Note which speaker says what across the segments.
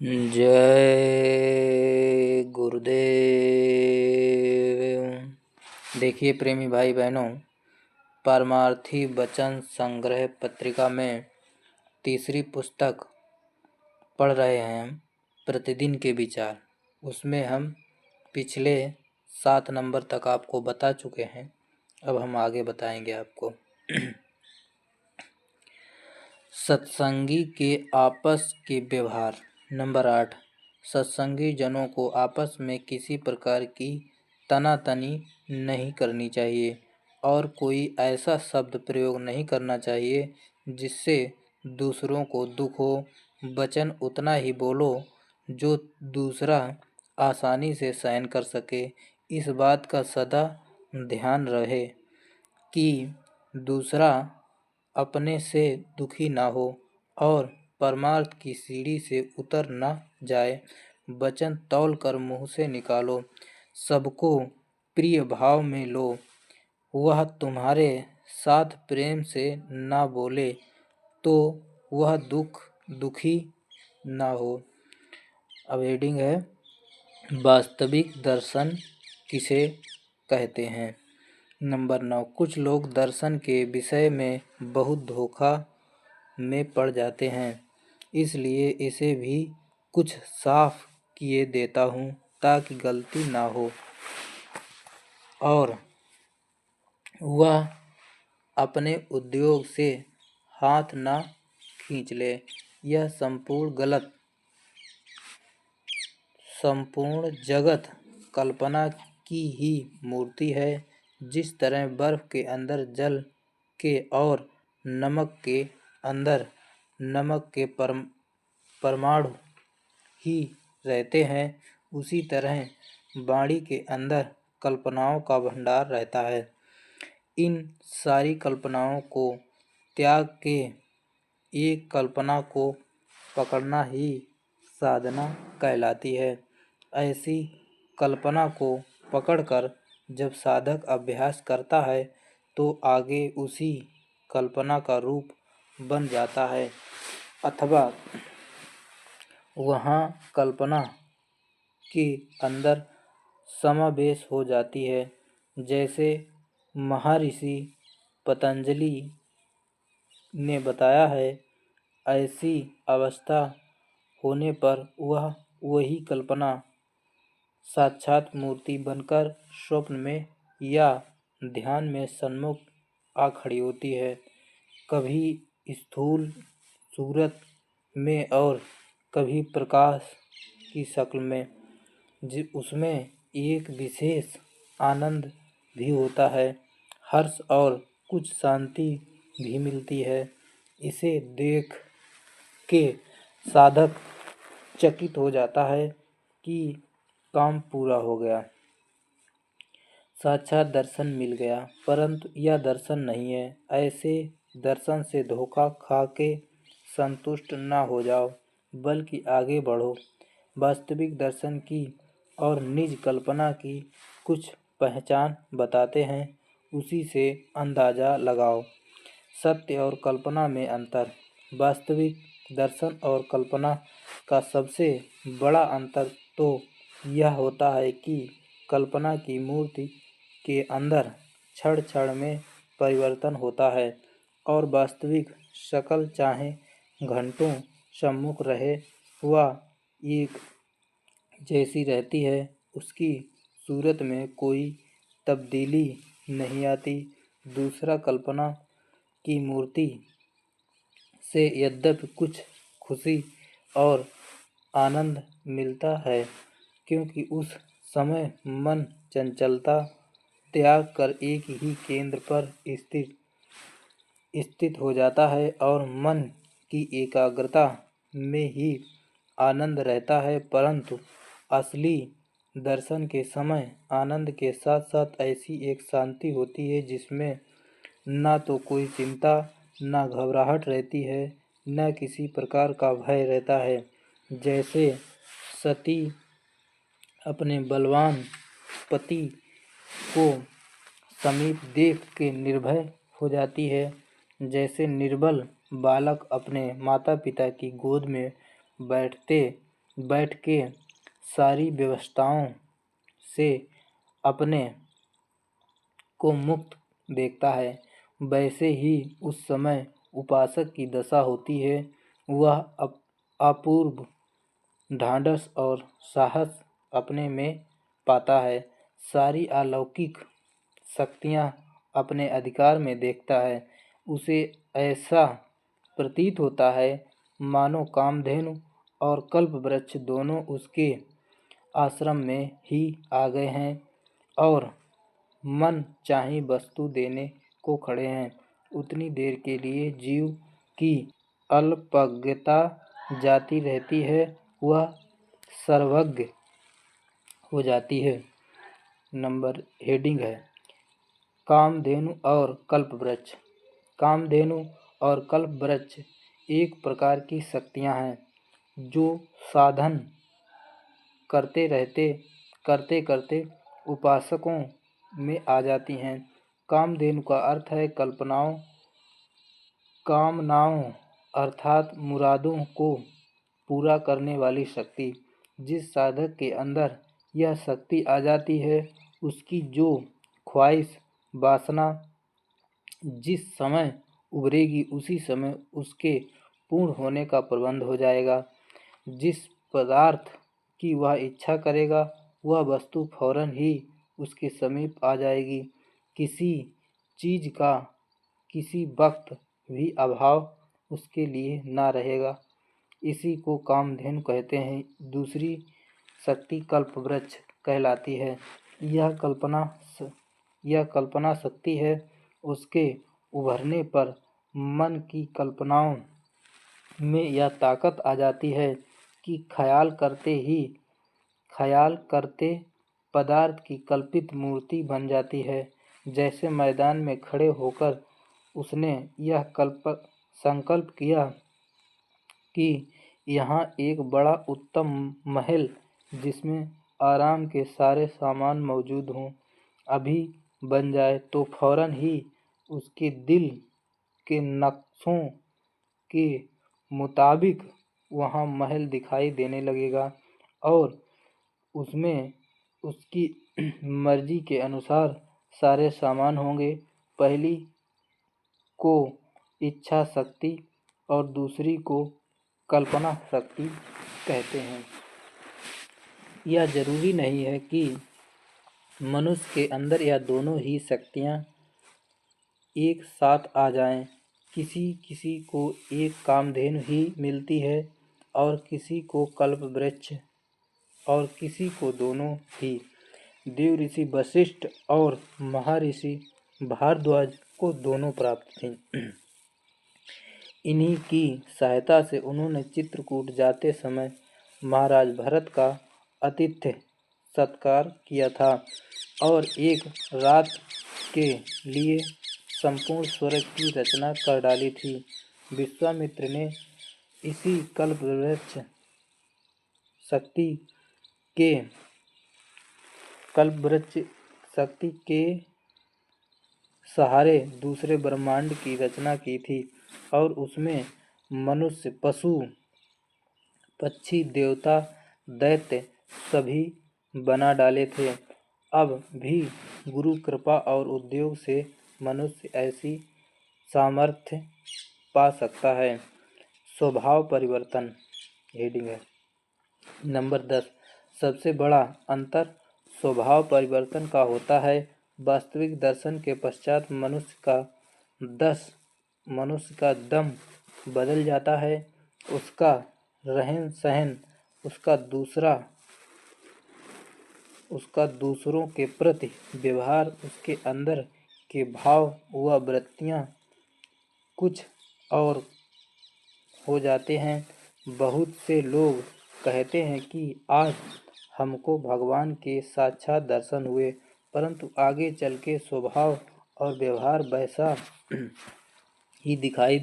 Speaker 1: जय गुरुदेव। देखिए प्रेमी भाई बहनों, परमार्थी वचन संग्रह पत्रिका में तीसरी पुस्तक पढ़ रहे हैं हम, प्रतिदिन के विचार। उसमें हम पिछले 7 नंबर तक आपको बता चुके हैं। अब हम आगे बताएंगे आपको। सत्संगी के आपस के व्यवहार। नंबर 8, सत्संगी जनों को आपस में किसी प्रकार की तनातनी नहीं करनी चाहिए और कोई ऐसा शब्द प्रयोग नहीं करना चाहिए जिससे दूसरों को दुख हो। वचन उतना ही बोलो जो दूसरा आसानी से सहन कर सके। इस बात का सदा ध्यान रहे कि दूसरा अपने से दुखी ना हो और परमार्थ की सीढ़ी से उतर न जाए। वचन तौल कर मुँह से निकालो, सबको प्रिय भाव में लो। वह तुम्हारे साथ प्रेम से ना बोले तो वह दुखी ना हो। अब हेडिंग है, वास्तविक दर्शन किसे कहते हैं। नंबर 9, कुछ लोग दर्शन के विषय में बहुत धोखा में पड़ जाते हैं, इसलिए इसे भी कुछ साफ किए देता हूँ ताकि गलती ना हो और वह अपने उद्योग से हाथ ना खींच ले। यह संपूर्ण जगत कल्पना की ही मूर्ति है। जिस तरह बर्फ के अंदर जल के और नमक के अंदर नमक के परमाणु ही रहते हैं, उसी तरह वाणी के अंदर कल्पनाओं का भंडार रहता है। इन सारी कल्पनाओं को त्याग के एक कल्पना को पकड़ना ही साधना कहलाती है। ऐसी कल्पना को पकड़कर जब साधक अभ्यास करता है तो आगे उसी कल्पना का रूप बन जाता है अथवा वहाँ कल्पना के अंदर समावेश हो जाती है। जैसे महर्षि पतंजलि ने बताया है, ऐसी अवस्था होने पर वह वही कल्पना साक्षात मूर्ति बनकर स्वप्न में या ध्यान में सन्मुख आ खड़ी होती है। कभी स्थूल सूरत में और कभी प्रकाश की शक्ल में। उसमें एक विशेष आनंद भी होता है, हर्ष और कुछ शांति भी मिलती है। इसे देख के साधक चकित हो जाता है कि काम पूरा हो गया, साक्षात दर्शन मिल गया। परंतु यह दर्शन नहीं है। ऐसे दर्शन से धोखा खा के संतुष्ट न हो जाओ, बल्कि आगे बढ़ो। वास्तविक दर्शन की और निज कल्पना की कुछ पहचान बताते हैं, उसी से अंदाजा लगाओ। सत्य और कल्पना में अंतर। वास्तविक दर्शन और कल्पना का सबसे बड़ा अंतर तो यह होता है कि कल्पना की मूर्ति के अंदर क्षण क्षण में परिवर्तन होता है और वास्तविक शक्ल चाहे घंटों सम्मुख रहे वह एक जैसी रहती है। उसकी सूरत में कोई तब्दीली नहीं आती। दूसरा कल्पना की मूर्ति से यद्यपि कुछ खुशी और आनंद मिलता है, क्योंकि उस समय मन चंचलता त्याग कर एक ही केंद्र पर स्थित हो जाता है और मन की एकाग्रता में ही आनंद रहता है। परंतु असली दर्शन के समय आनंद के साथ साथ ऐसी एक शांति होती है जिसमें ना तो कोई चिंता, ना घबराहट रहती है, न किसी प्रकार का भय रहता है। जैसे सती अपने बलवान पति को समीप देख के निर्भय हो जाती है, जैसे निर्बल बालक अपने माता पिता की गोद में बैठते बैठ के सारी व्यवस्थाओं से अपने को मुक्त देखता है, वैसे ही उस समय उपासक की दशा होती है। वह अपूर्व ढाढ़स और साहस अपने में पाता है, सारी अलौकिक शक्तियाँ अपने अधिकार में देखता है। उसे ऐसा प्रतीत होता है मानो कामधेनु और कल्पवृक्ष दोनों उसके आश्रम में ही आ गए हैं और मन चाही वस्तु देने को खड़े हैं। उतनी देर के लिए जीव की अल्पज्ञता जाती रहती है, वह सर्वज्ञ हो जाती है। नंबर हेडिंग है कामधेनु और कल्पवृक्ष। कामधेनु और कल्पवृक्ष एक प्रकार की शक्तियाँ हैं जो साधन करते करते उपासकों में आ जाती हैं। कामधेनु का अर्थ है कामनाओं अर्थात मुरादों को पूरा करने वाली शक्ति। जिस साधक के अंदर यह शक्ति आ जाती है, उसकी जो ख्वाहिश वासना जिस समय उभरेगी, उसी समय उसके पूर्ण होने का प्रबंध हो जाएगा। जिस पदार्थ की वह इच्छा करेगा, वह वस्तु फौरन ही उसके समीप आ जाएगी। किसी चीज़ का किसी वक्त भी अभाव उसके लिए ना रहेगा। इसी को कामधेनु कहते हैं। दूसरी शक्ति कल्पवृक्ष कहलाती है। यह कल्पना शक्ति है। उसके उभरने पर मन की कल्पनाओं में यह ताकत आ जाती है कि ख्याल करते पदार्थ की कल्पित मूर्ति बन जाती है। जैसे मैदान में खड़े होकर उसने यह संकल्प किया कि यहाँ एक बड़ा उत्तम महल जिसमें आराम के सारे सामान मौजूद हों अभी बन जाए, तो फौरन ही उसके दिल के नक्शों के मुताबिक वहाँ महल दिखाई देने लगेगा और उसमें उसकी मर्जी के अनुसार सारे सामान होंगे। पहली को इच्छा शक्ति और दूसरी को कल्पना शक्ति कहते हैं। यह जरूरी नहीं है कि मनुष्य के अंदर यह दोनों ही शक्तियाँ एक साथ आ जाएं। किसी किसी को एक कामधेनु ही मिलती है और किसी को कल्पवृक्ष और किसी को दोनों ही। देव ऋषि वशिष्ठ और महर्षि भारद्वाज को दोनों प्राप्त थीं। इन्हीं की सहायता से उन्होंने चित्रकूट जाते समय महाराज भरत का आतिथ्य सत्कार किया था और एक रात के लिए संपूर्ण स्वर्ग की रचना कर डाली थी। विश्वामित्र ने इसी कल्पवृक्ष शक्ति के सहारे दूसरे ब्रह्मांड की रचना की थी और उसमें मनुष्य, पशु, पक्षी, देवता, दैत्य सभी बना डाले थे। अब भी गुरु कृपा और उद्योग से मनुष्य ऐसी सामर्थ्य पा सकता है। स्वभाव परिवर्तन हेडिंग है। नंबर 10 सबसे बड़ा अंतर स्वभाव परिवर्तन का होता है। वास्तविक दर्शन के पश्चात मनुष्य का दम बदल जाता है। उसका रहन सहन, उसका दूसरों के प्रति व्यवहार, उसके अंदर के भाव व वृत्तियाँ कुछ और हो जाते हैं। बहुत से लोग कहते हैं कि आज हमको भगवान के साक्षात दर्शन हुए, परंतु आगे चल के स्वभाव और व्यवहार वैसा ही दिखाई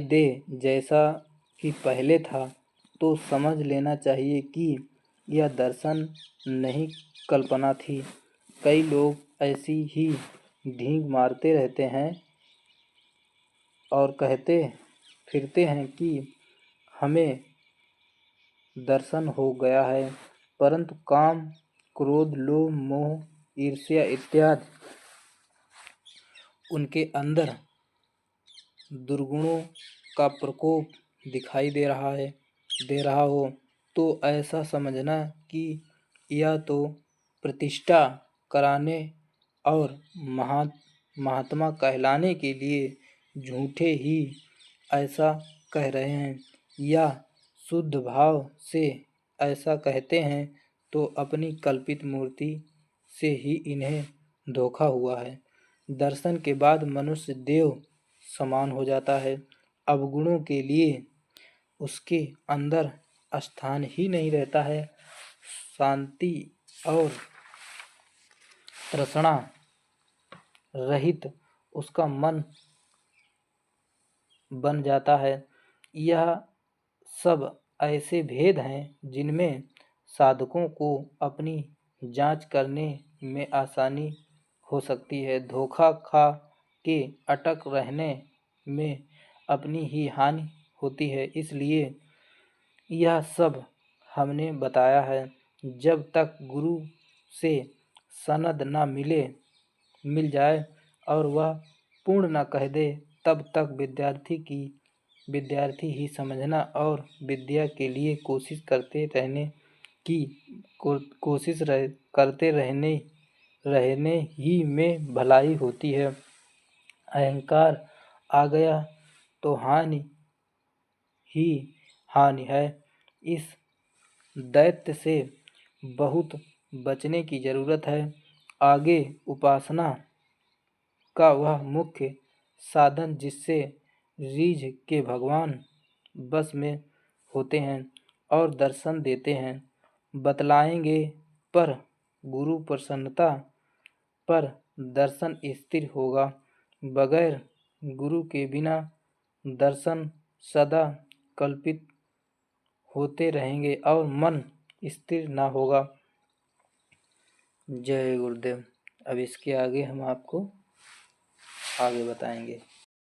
Speaker 1: दे जैसा कि पहले था, तो समझ लेना चाहिए कि यह दर्शन नहीं कल्पना थी। कई लोग ऐसी ही ढींग मारते रहते हैं और कहते फिरते हैं कि हमें दर्शन हो गया है, परंतु काम, क्रोध, लोभ, मोह, ईर्ष्या इत्यादि उनके अंदर दुर्गुणों का प्रकोप दिखाई दे रहा हो तो ऐसा समझना कि यह तो प्रतिष्ठा कराने और महात्मा कहलाने के लिए झूठे ही ऐसा कह रहे हैं, या शुद्ध भाव से ऐसा कहते हैं तो अपनी कल्पित मूर्ति से ही इन्हें धोखा हुआ है। दर्शन के बाद मनुष्य देव समान हो जाता है। अवगुणों के लिए उसके अंदर स्थान ही नहीं रहता है। शांति और तृष्णा रहित उसका मन बन जाता है। यह सब ऐसे भेद हैं जिनमें साधकों को अपनी जांच करने में आसानी हो सकती है। धोखा खा के अटक रहने में अपनी ही हानि होती है। इसलिए यह सब हमने बताया है। जब तक गुरु से सनद न मिल जाए और वह पूर्ण न कह दे, तब तक विद्यार्थी ही समझना और विद्या के लिए करते रहने ही में भलाई होती है। अहंकार आ गया तो हानि ही हानि है। इस दैत्य से बहुत बचने की जरूरत है। आगे उपासना का वह मुख्य साधन जिससे रीझ के भगवान बस में होते हैं और दर्शन देते हैं बतलाएंगे, पर गुरु प्रसन्नता पर दर्शन स्थिर होगा। बगैर गुरु के बिना दर्शन सदा कल्पित होते रहेंगे और मन स्थिर ना होगा। जय गुरुदेव। अब इसके आगे हम आपको आगे बताएंगे।